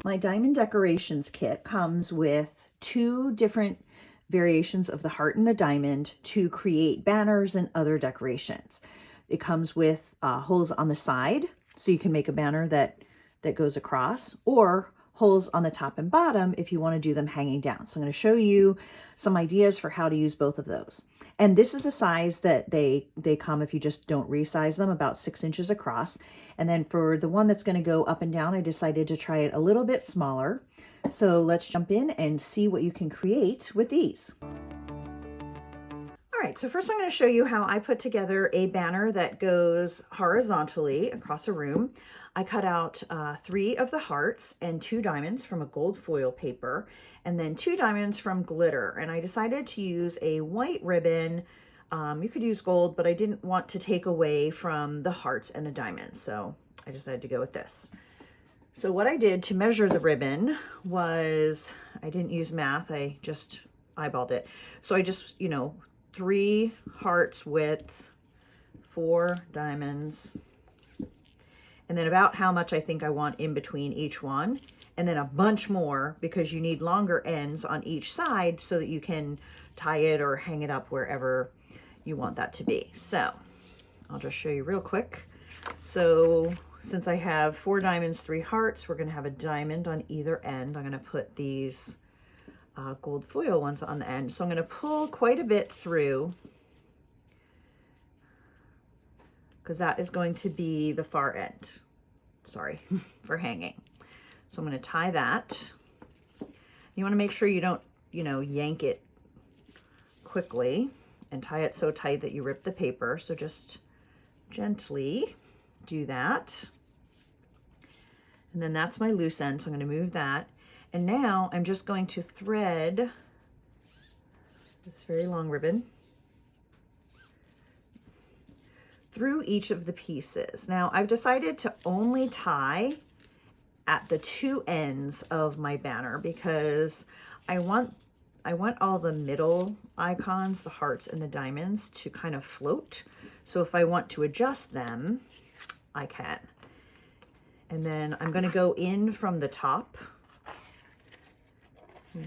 My diamond decorations kit comes with 2 different variations of the heart and the diamond to create banners and other decorations. It comes with holes on the side, so you can make a banner that goes across, or holes on the top and bottom if you want to do them hanging down. So I'm going to show you some ideas for how to use both of those. And this is a size that they come if you just don't resize them, about 6 inches across. And then for the one that's going to go up and down, I decided to try it a little bit smaller. So let's jump in and see what you can create with these. All right, so first I'm going to show you how I put together a banner that goes horizontally across a room. I cut out 3 of the hearts and 2 diamonds from a gold foil paper, and then 2 diamonds from glitter. And I decided to use a white ribbon. You could use gold, but I didn't want to take away from the hearts and the diamonds, so I decided to go with this. So what I did to measure the ribbon was, I didn't use math, I just eyeballed it. So I just, 3 hearts width, 4 diamonds, and then about how much I think I want in between each one, and then a bunch more because you need longer ends on each side so that you can tie it or hang it up wherever you want that to be. So I'll just show you real quick. So since I have 4 diamonds, 3 hearts, we're going to have a diamond on either end. I'm going to put these gold foil ones on the end. So I'm going to pull quite a bit through, because that is going to be the far end, sorry, for hanging. So I'm going to tie that. You want to make sure you don't, yank it quickly and tie it so tight that you rip the paper. So just gently do that. And then that's my loose end, so I'm going to move that. And now I'm just going to thread this very long ribbon through each of the pieces. Now I've decided to only tie at the 2 ends of my banner because I want all the middle icons, the hearts and the diamonds, to kind of float. So if I want to adjust them, I can. And then I'm going to go in from the top.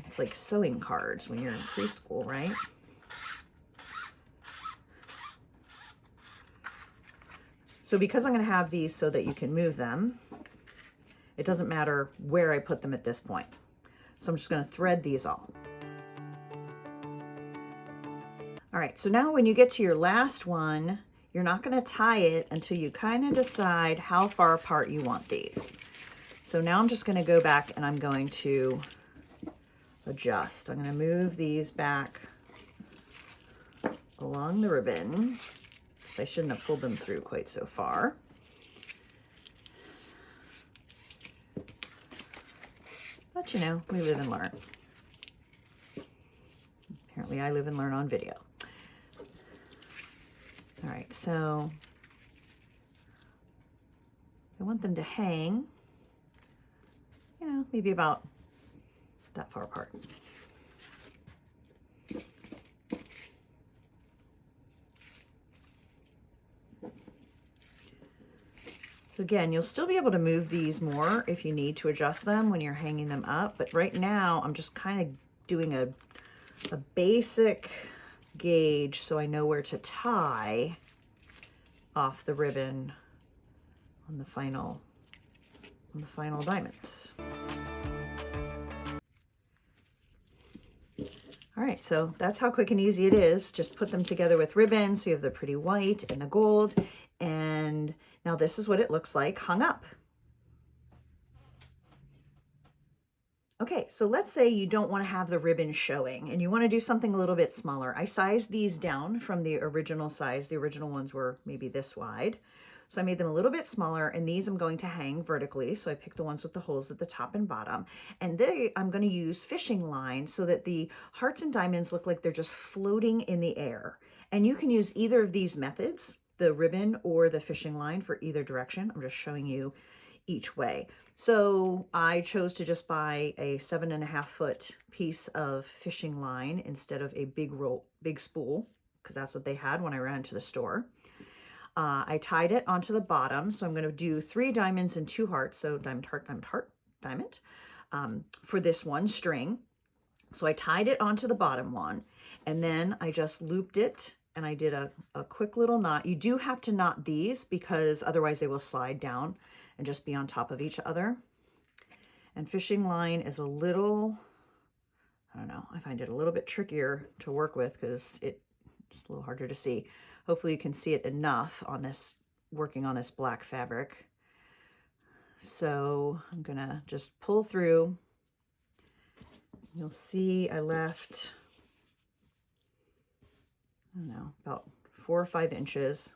It's like sewing cards when you're in preschool, right? So because I'm going to have these so that you can move them, it doesn't matter where I put them at this point. So I'm just going to thread these all. All right, so now when you get to your last one, you're not going to tie it until you kind of decide how far apart you want these. So now I'm just going to go back and I'm going to adjust. I'm going to move these back along the ribbon. I shouldn't have pulled them through quite so far. But we live and learn. Apparently I live and learn on video. All right, so I want them to hang, maybe about that far apart. So again, you'll still be able to move these more if you need to adjust them when you're hanging them up. But right now, I'm just kind of doing a basic gauge so I know where to tie off the ribbon on the final diamonds. All right, so that's how quick and easy it is. Just put them together with ribbon so you have the pretty white and the gold. And now this is what it looks like hung up. Okay, so let's say you don't want to have the ribbon showing and you want to do something a little bit smaller. I sized these down from the original size. The original ones were maybe this wide. So I made them a little bit smaller, and these I'm going to hang vertically. So I picked the ones with the holes at the top and bottom. And I'm going to use fishing line so that the hearts and diamonds look like they're just floating in the air. And you can use either of these methods, the ribbon or the fishing line, for either direction. I'm just showing you each way. So I chose to just buy a 7.5 foot piece of fishing line instead of a big spool, because that's what they had when I ran to the store. I tied it onto the bottom, so I'm going to do 3 diamonds and 2 hearts, so diamond, heart, diamond, heart, diamond. for this one string. So I tied it onto the bottom one, and then I just looped it, and I did a quick little knot. You do have to knot these because otherwise they will slide down and just be on top of each other. And fishing line is a little, I don't know, I find it a little bit trickier to work with because it's a little harder to see. Hopefully you can see it enough on this, working on this black fabric. So I'm gonna just pull through. You'll see I left, I don't know, about 4 or 5 inches.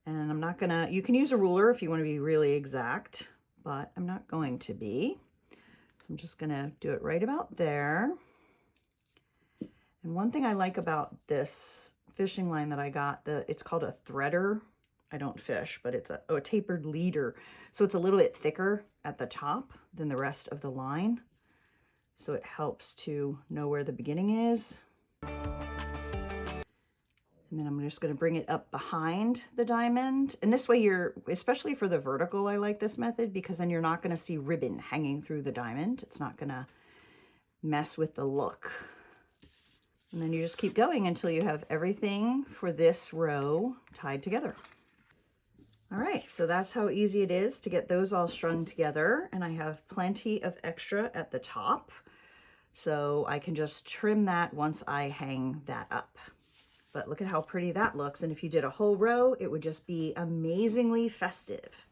And I'm not gonna, you can use a ruler if you want to be really exact, but I'm not going to be. So I'm just gonna do it right about there. And one thing I like about this fishing line that I got, it's called a threader. I don't fish, but it's a tapered leader. So it's a little bit thicker at the top than the rest of the line. So it helps to know where the beginning is. And then I'm just going to bring it up behind the diamond. And this way you're, especially for the vertical, I like this method because then you're not going to see ribbon hanging through the diamond. It's not going to mess with the look. And then you just keep going until you have everything for this row tied together. All right, so that's how easy it is to get those all strung together. And I have plenty of extra at the top, so I can just trim that once I hang that up. But look at how pretty that looks. And if you did a whole row, it would just be amazingly festive.